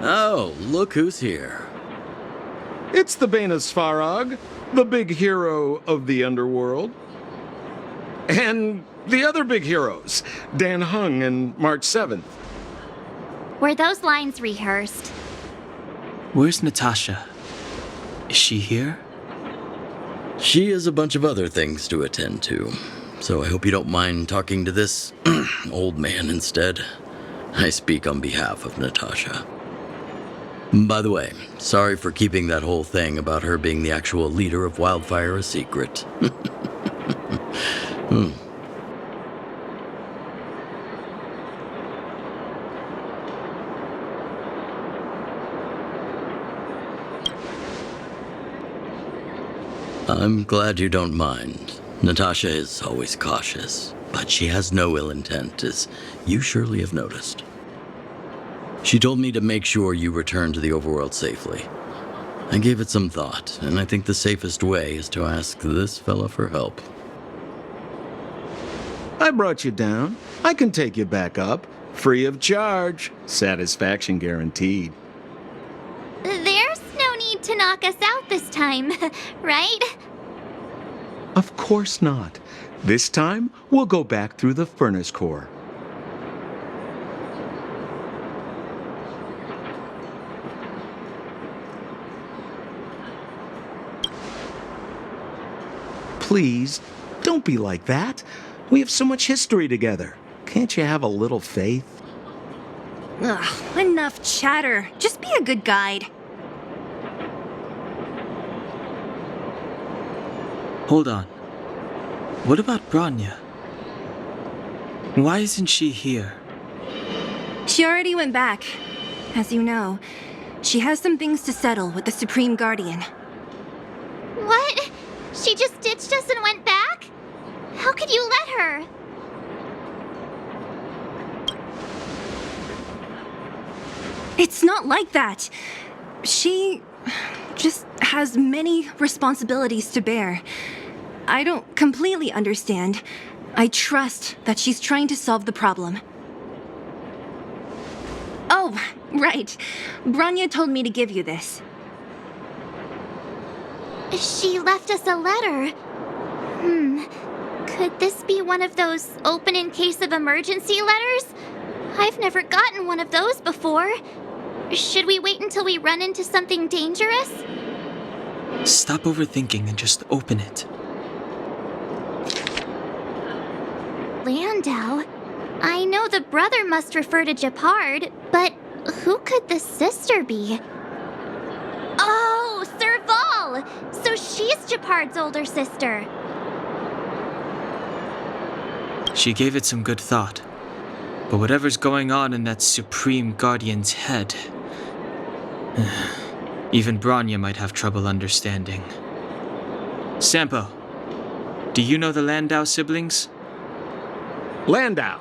Oh, look who's here. It's the Bane of Svarog, the big hero of the underworld. And the other big heroes, Dan Hung and March 7th. Were those lines rehearsed? Where's Natasha? Is she here? She has a bunch of other things to attend to, so I hope you don't mind talking to this old man instead. I speak on behalf of Natasha. By the way, sorry for keeping that whole thing about her being the actual leader of Wildfire a secret. I'm glad you don't mind. Natasha is always cautious, but she has no ill intent, as you surely have noticed. She told me to make sure you return to the overworld safely. I gave it some thought, and I think the safest way is to ask this fella for help. I brought you down. I can take you back up, free of charge. Satisfaction guaranteed. There's no need to knock us out this time, right? Of course not. This time, we'll go back through the furnace core. Please, don't be like that. We have so much history together. Can't you have a little faith? Ugh, enough chatter. Just be a good guide. Hold on. What about Bronya? Why isn't she here? She already went back. As you know, she has some things to settle with the Supreme Guardian. What? She just ditched us and went back? How could you let her? It's not like that. She just has many responsibilities to bear. I don't completely understand. I trust that she's trying to solve the problem. Oh, right. Bronya told me to give you this. She left us a letter. Could this be one of those open in case of emergency letters? I've never gotten one of those before. Should we wait until we run into something dangerous? Stop overthinking and just open it. Landau? I know the brother must refer to Japard, but who could the sister be? Oh, Serval! So she's Japard's older sister. She gave it some good thought. But whatever's going on in that Supreme Guardian's head, even Bronya might have trouble understanding. Sampo, do you know the Landau siblings? Landau.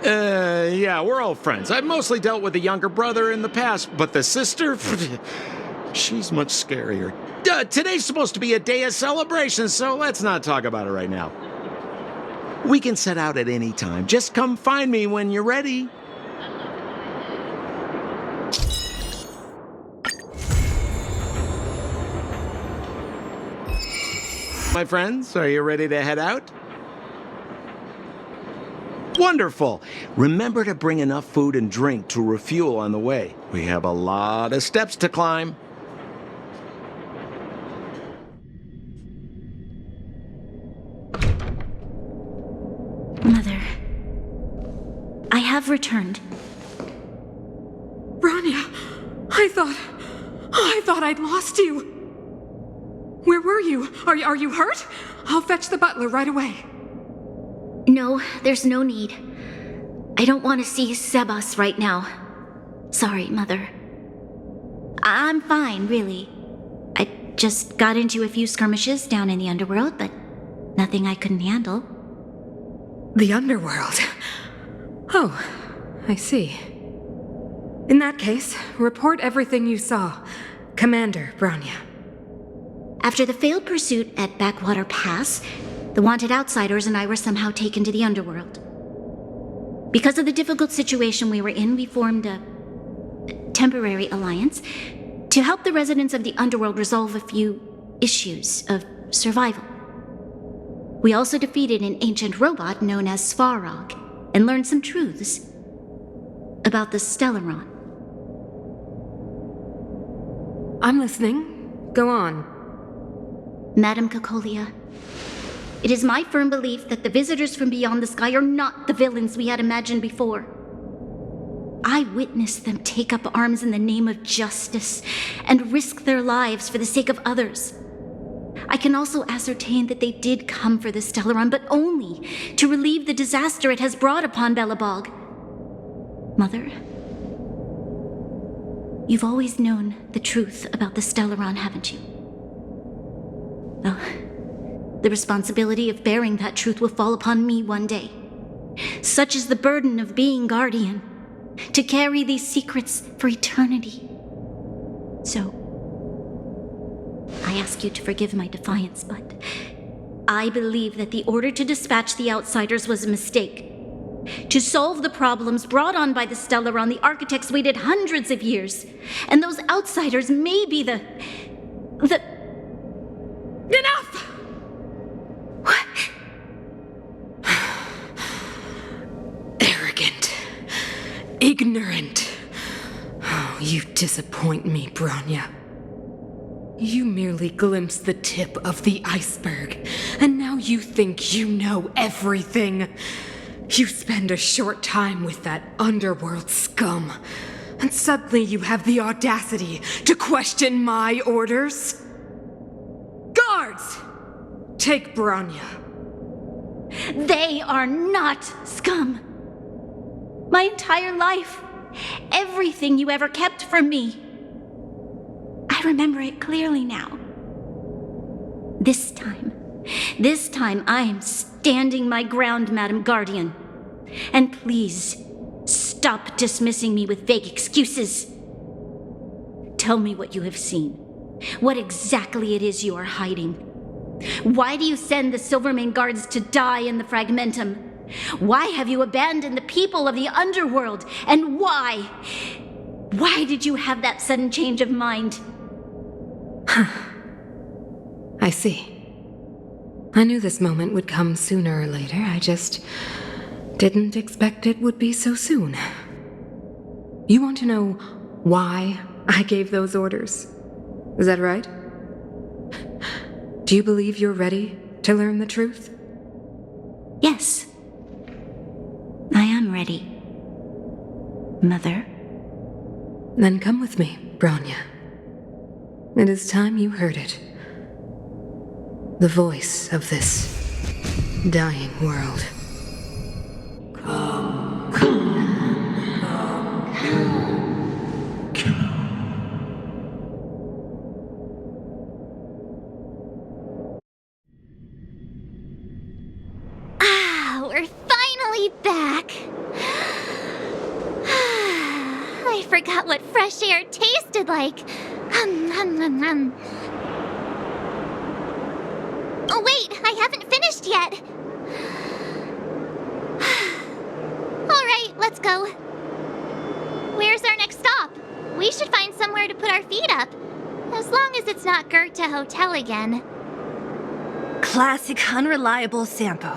Yeah, we're all friends. I've mostly dealt with the younger brother in the past, but the sister, she's much scarier. Today's supposed to be a day of celebration, so let's not talk about it right now. We can set out at any time. Just come find me when you're ready. My friends, are you ready to head out? Wonderful. Remember to bring enough food and drink to refuel on the way. We have a lot of steps to climb. Mother, I have returned. Bronya, I thought I'd lost you. Where were you? Are you hurt? I'll fetch the butler right away. No, there's no need. I don't want to see Sebas right now. Sorry, Mother. I'm fine, really. I just got into a few skirmishes down in the underworld, but nothing I couldn't handle. The underworld. Oh, I see. In that case, report everything you saw. Commander Bronya. After the failed pursuit at Backwater Pass, the wanted outsiders and I were somehow taken to the underworld. Because of the difficult situation we were in, we formed temporary alliance to help the residents of the underworld resolve a few issues of survival. We also defeated an ancient robot known as Svarog and learned some truths about the Stellaron. I'm listening. Go on. Madam Cocolia, it is my firm belief that the visitors from beyond the sky are not the villains we had imagined before. I witnessed them take up arms in the name of justice and risk their lives for the sake of others. I can also ascertain that they did come for the Stellaron, but only to relieve the disaster it has brought upon Belobog. Mother, you've always known the truth about the Stellaron, haven't you? Well, the responsibility of bearing that truth will fall upon me one day. Such is the burden of being guardian, to carry these secrets for eternity. So, I ask you to forgive my defiance, but I believe that the order to dispatch the outsiders was a mistake. To solve the problems brought on by the Stellaron, the architects waited hundreds of years, and those outsiders may be the... Enough! What? Arrogant. Ignorant. Oh, you disappoint me, Bronya. You merely glimpsed the tip of the iceberg, and now you think you know everything. You spend a short time with that underworld scum, and suddenly you have the audacity to question my orders? Guards! Take Bronya. They are not scum. My entire life, everything you ever kept from me. I remember it clearly now. This time I am standing my ground, Madam Guardian. And please, stop dismissing me with vague excuses. Tell me what you have seen. What exactly it is you are hiding. Why do you send the Silvermane guards to die in the Fragmentum? Why have you abandoned the people of the underworld? And why? Why did you have that sudden change of mind? I see. I knew this moment would come sooner or later. I just didn't expect it would be so soon. You want to know why I gave those orders? Is that right? Do you believe you're ready to learn the truth? Yes. I am ready. Mother? Then come with me, Bronya. It is time you heard it. The voice of this dying world. We're finally back. I forgot what fresh air tasted like. Oh wait, I haven't finished yet. Alright, let's go. Where's our next stop? We should find somewhere to put our feet up. As long as it's not Goethe Hotel again. Classic unreliable Sampo.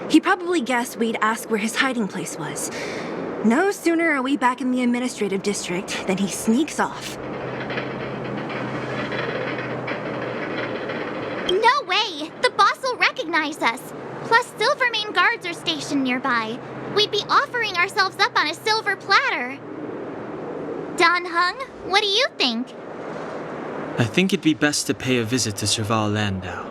He probably guessed we'd ask where his hiding place was. No sooner are we back in the administrative district than he sneaks off. No way! The boss will recognize us. Plus, Silvermane guards are stationed nearby. We'd be offering ourselves up on a silver platter. Dan Hung, what do you think? I think it'd be best to pay a visit to Serval Landau.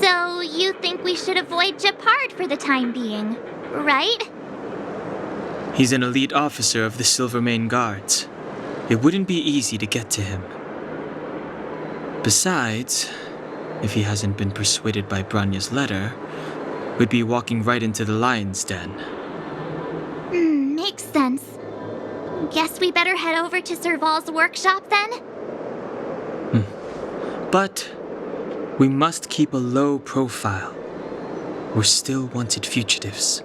So, you think we should avoid Japard for the time being, right? He's an elite officer of the Silvermane Guards. It wouldn't be easy to get to him. Besides, if he hasn't been persuaded by Branya's letter, we'd be walking right into the lion's den. Makes sense. Guess we better head over to Serval's workshop then? But we must keep a low profile. We're still wanted fugitives.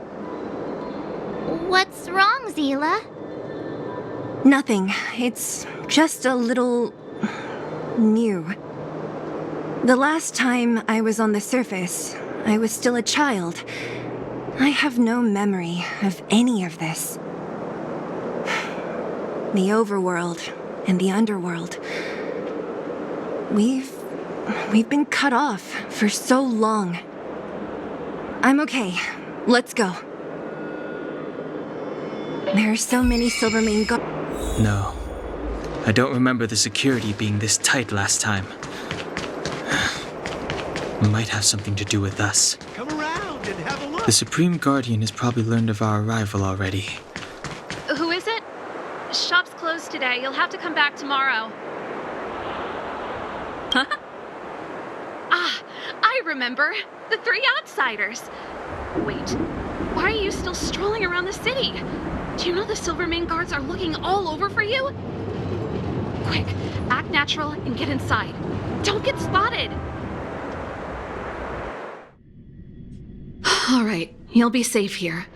What's wrong, Zila? Nothing. It's just a little new. The last time I was on the surface, I was still a child. I have no memory of any of this. The overworld and the underworld. We've been cut off for so long. I'm okay. Let's go. There are so many Silvermane No. I don't remember the security being this tight last time. Might have something to do with us. Come around and have a look. The Supreme Guardian has probably learned of our arrival already. Who is it? Shop's closed today. You'll have to come back tomorrow. Huh? Ah, I remember. The three outsiders. Wait, why are you still strolling around the city? Do you know the Silvermane guards are looking all over for you? Quick, act natural and get inside. Don't get spotted. All right, you'll be safe here.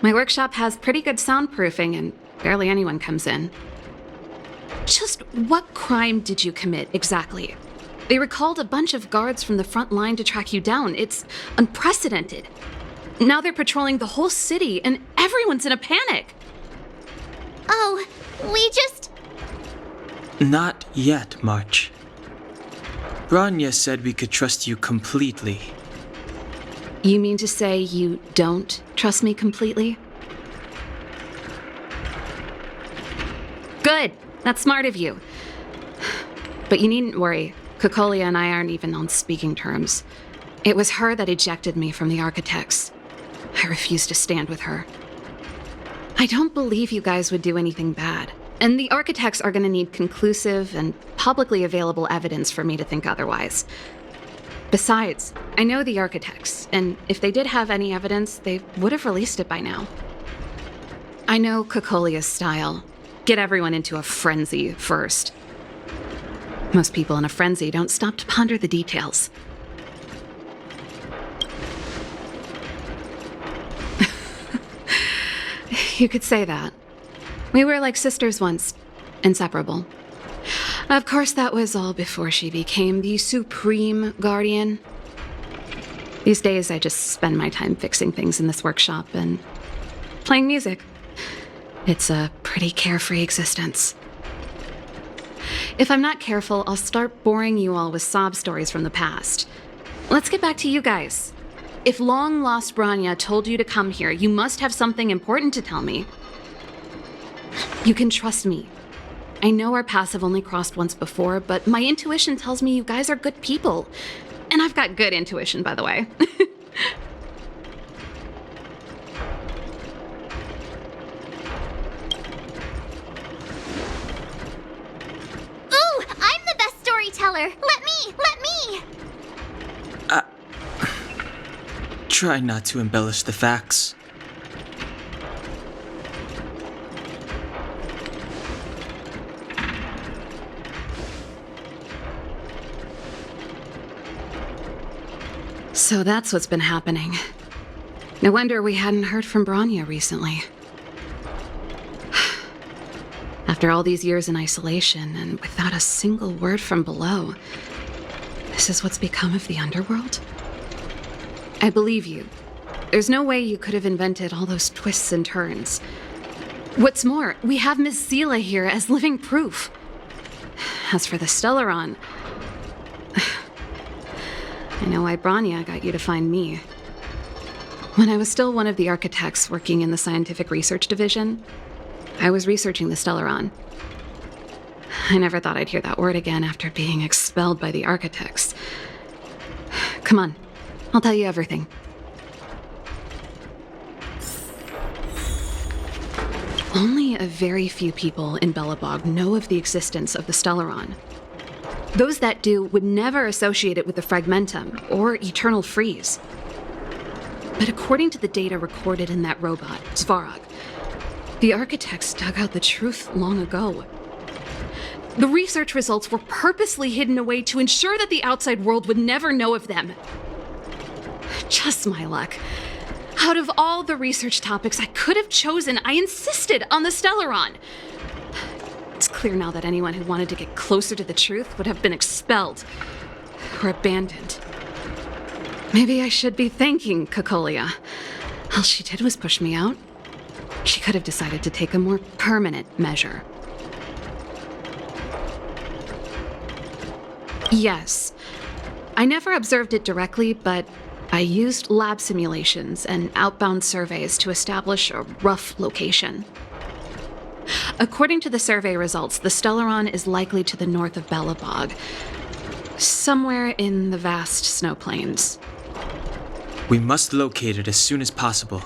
My workshop has pretty good soundproofing and barely anyone comes in. Just what crime did you commit exactly? They recalled a bunch of guards from the front line to track you down. It's unprecedented. Now they're patrolling the whole city and everyone's in a panic. Oh, we just... Not yet, March. Branya said we could trust you completely. You mean to say you don't trust me completely? Good. That's smart of you. But you needn't worry. Kokolia and I aren't even on speaking terms. It was her that ejected me from the Architects. I refuse to stand with her. I don't believe you guys would do anything bad. And the Architects are going to need conclusive and publicly available evidence for me to think otherwise. Besides, I know the Architects, and if they did have any evidence, they would have released it by now. I know Kokolia's style. Get everyone into a frenzy first. Most people in a frenzy don't stop to ponder the details. You could say that. We were like sisters once, inseparable. Of course, that was all before she became the Supreme Guardian. These days, I just spend my time fixing things in this workshop and playing music. It's a pretty carefree existence. If I'm not careful, I'll start boring you all with sob stories from the past. Let's get back to you guys. If long-lost Branya told you to come here, you must have something important to tell me. You can trust me. I know our paths have only crossed once before, but my intuition tells me you guys are good people. And I've got good intuition, by the way. Ooh, I'm the best storyteller. Let me. Try not to embellish the facts. So that's what's been happening. No wonder we hadn't heard from Branya recently. After all these years in isolation and without a single word from below, this is what's become of the underworld? I believe you. There's no way you could have invented all those twists and turns. What's more, we have Miss Zila here as living proof. As for the Stellaron, I know why Branya got you to find me. When I was still one of the architects working in the scientific research division, I was researching the Stellaron. I never thought I'd hear that word again after being expelled by the architects. Come on, I'll tell you everything. Only a very few people in Belobog know of the existence of the Stellaron. Those that do would never associate it with the Fragmentum or Eternal Freeze. But according to the data recorded in that robot, Svarog, the architects dug out the truth long ago. The research results were purposely hidden away to ensure that the outside world would never know of them. Just my luck. Out of all the research topics I could have chosen, I insisted on the Stellaron. clear now that anyone who wanted to get closer to the truth would have been expelled or abandoned. Maybe I should be thanking Cocolia. All she did was push me out. She could have decided to take a more permanent measure. Yes. I never observed it directly, but I used lab simulations and outbound surveys to establish a rough location. According to the survey results, the Stellaron is likely to the north of Belobog, somewhere in the vast snow plains. We must locate it as soon as possible,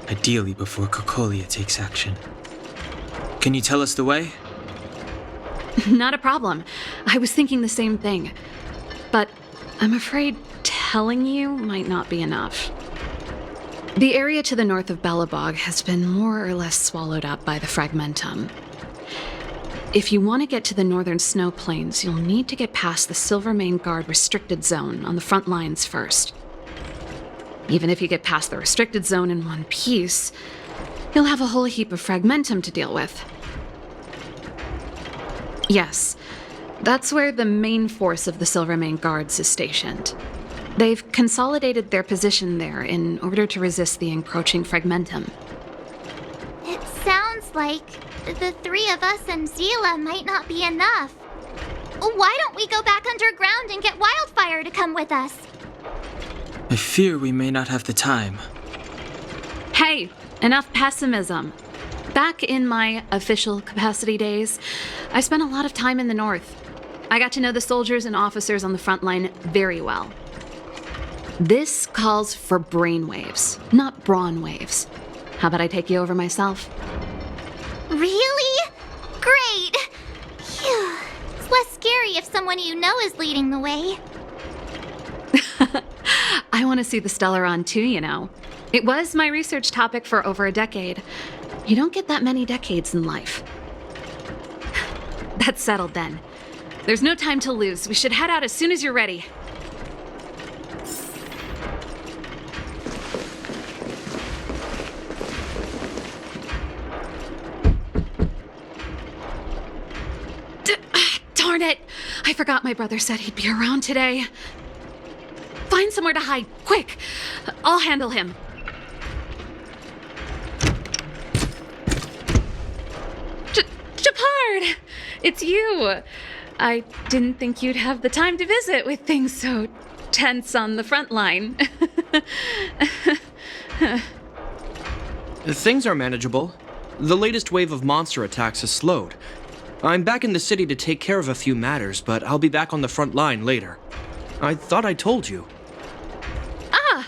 ideally before Cocolia takes action. Can you tell us the way? Not a problem. I was thinking the same thing. But I'm afraid telling you might not be enough. The area to the north of Belobog has been more or less swallowed up by the Fragmentum. If you want to get to the northern snow plains, you'll need to get past the Silvermane Guard restricted zone on the front lines first. Even if you get past the restricted zone in one piece, you'll have a whole heap of Fragmentum to deal with. Yes, that's where the main force of the Silvermane Guards is stationed. They've consolidated their position there in order to resist the encroaching Fragmentum. It sounds like the three of us and Zila might not be enough. Why don't we go back underground and get Wildfire to come with us? I fear we may not have the time. Hey, enough pessimism. Back in my official capacity days, I spent a lot of time in the north. I got to know the soldiers and officers on the front line very well. This calls for brainwaves, not brawn waves. How about I take you over myself? Really? Great! Phew. It's less scary if someone you know is leading the way. I want to see the Stellaron too, you know. It was my research topic for over a decade. You don't get that many decades in life. That's settled then. There's no time to lose. We should head out as soon as you're ready. Darn it! I forgot my brother said he'd be around today. Find somewhere to hide, quick! I'll handle him. Japard! It's you! I didn't think you'd have the time to visit with things so tense on the front line. Things are manageable. The latest wave of monster attacks has slowed. I'm back in the city to take care of a few matters, but I'll be back on the front line later. I thought I told you. Ah!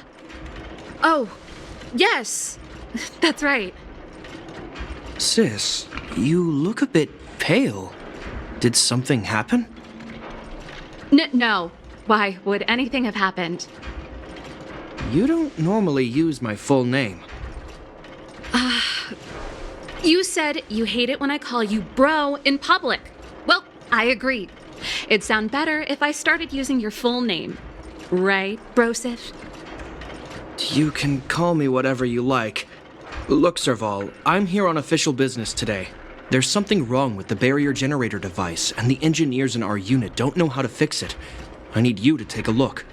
Oh, yes. That's right. Sis, you look a bit pale. Did something happen? No. Why would anything have happened? You don't normally use my full name. You said you hate it when I call you bro in public. Well, I agree. It'd sound better if I started using your full name. Right, Brosif? You can call me whatever you like. Look, Serval, I'm here on official business today. There's something wrong with the barrier generator device, and the engineers in our unit don't know how to fix it. I need you to take a look.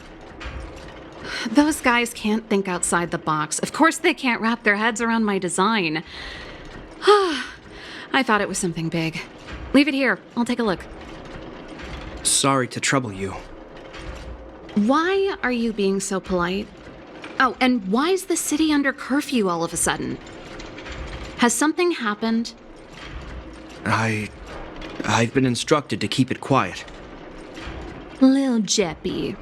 Those guys can't think outside the box. Of course they can't wrap their heads around my design. I thought it was something big. Leave it here. I'll take a look. Sorry to trouble you. Why are you being so polite? Oh, and why is the city under curfew all of a sudden? Has something happened? I've been instructed to keep it quiet. Lil Jeppy.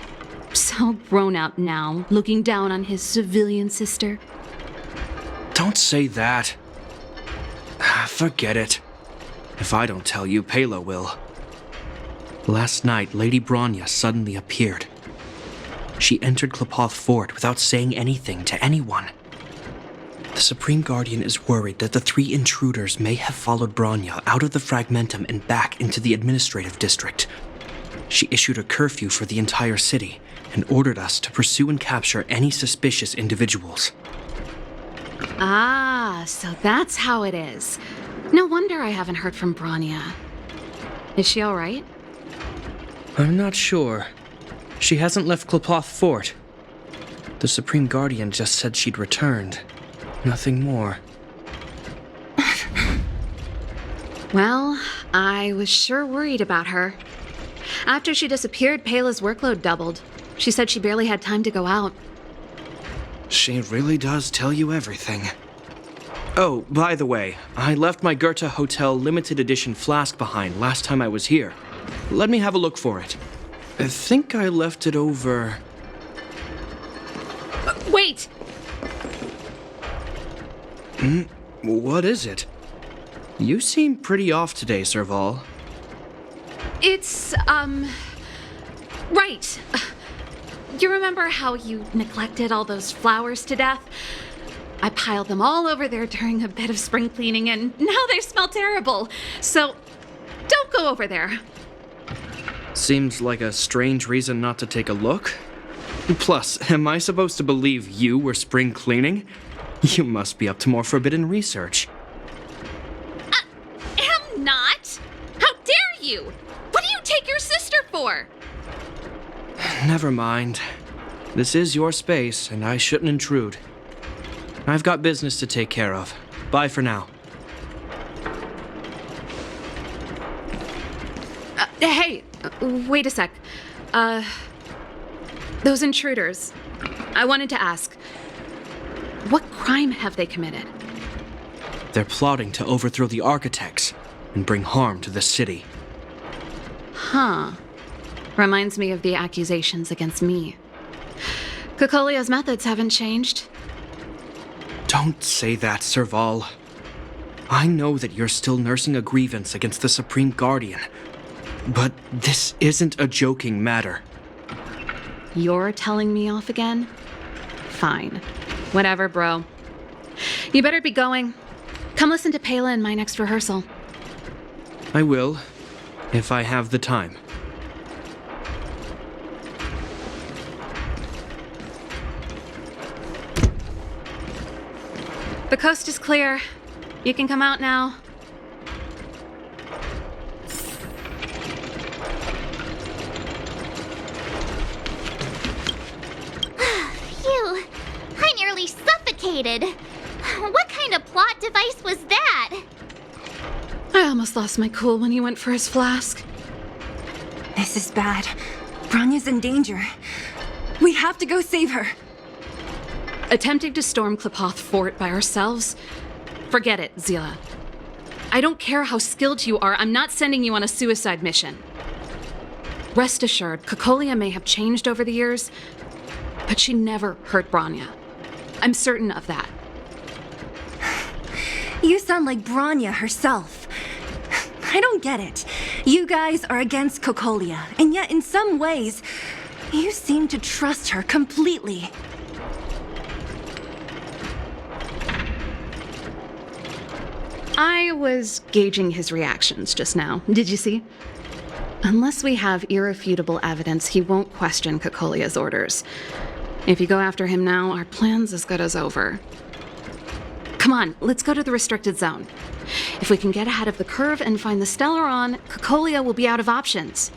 So grown up now, looking down on his civilian sister. Don't say that. Forget it. If I don't tell you, Pela will. Last night, Lady Bronya suddenly appeared. She entered Klapoth Fort without saying anything to anyone. The Supreme Guardian is worried that the three intruders may have followed Bronya out of the Fragmentum and back into the administrative district. She issued a curfew for the entire city and ordered us to pursue and capture any suspicious individuals. Ah, so that's how it is. No wonder I haven't heard from Bronya. Is she all right? I'm not sure. She hasn't left Klapoth Fort. The Supreme Guardian just said she'd returned. Nothing more. Well, I was sure worried about her. After she disappeared, Pela's workload doubled. She said she barely had time to go out. She really does tell you everything. Oh, by the way, I left my Goethe Hotel limited edition flask behind last time I was here. Let me have a look for it. I think I left it over... Wait! What is it? You seem pretty off today, Serval. It's, right. You remember how you neglected all those flowers to death? I piled them all over there during a bit of spring cleaning, and now they smell terrible. So, don't go over there. Seems like a strange reason not to take a look. Plus, am I supposed to believe you were spring cleaning? You must be up to more forbidden research. Am not! How dare you! What do you take your sister for? Never mind. This is your space, and I shouldn't intrude. I've got business to take care of. Bye for now. Hey, wait a sec. Those intruders. I wanted to ask, what crime have they committed? They're plotting to overthrow the architects and bring harm to the city. Huh. Reminds me of the accusations against me. Kokolia's methods haven't changed. Don't say that, Serval. I know that you're still nursing a grievance against the Supreme Guardian, but this isn't a joking matter. You're telling me off again? Fine. Whatever, bro. You better be going. Come listen to Pela in my next rehearsal. I will, if I have the time. The coast is clear. You can come out now. Phew! I nearly suffocated. What kind of plot device was that? I almost lost my cool when he went for his flask. This is bad. Bronya's in danger. We have to go save her. Attempting to storm Klapoth Fort by ourselves? Forget it, Zila. I don't care how skilled you are, I'm not sending you on a suicide mission. Rest assured, Kokolia may have changed over the years, but she never hurt Bronya. I'm certain of that. You sound like Bronya herself. I don't get it. You guys are against Kokolia, and yet in some ways, you seem to trust her completely. I was gauging his reactions just now. Did you see? Unless we have irrefutable evidence, he won't question Kokolia's orders. If you go after him now, our plan's as good as over. Come on, let's go to the restricted zone. If we can get ahead of the curve and find the Stellaron, Kokolia will be out of options.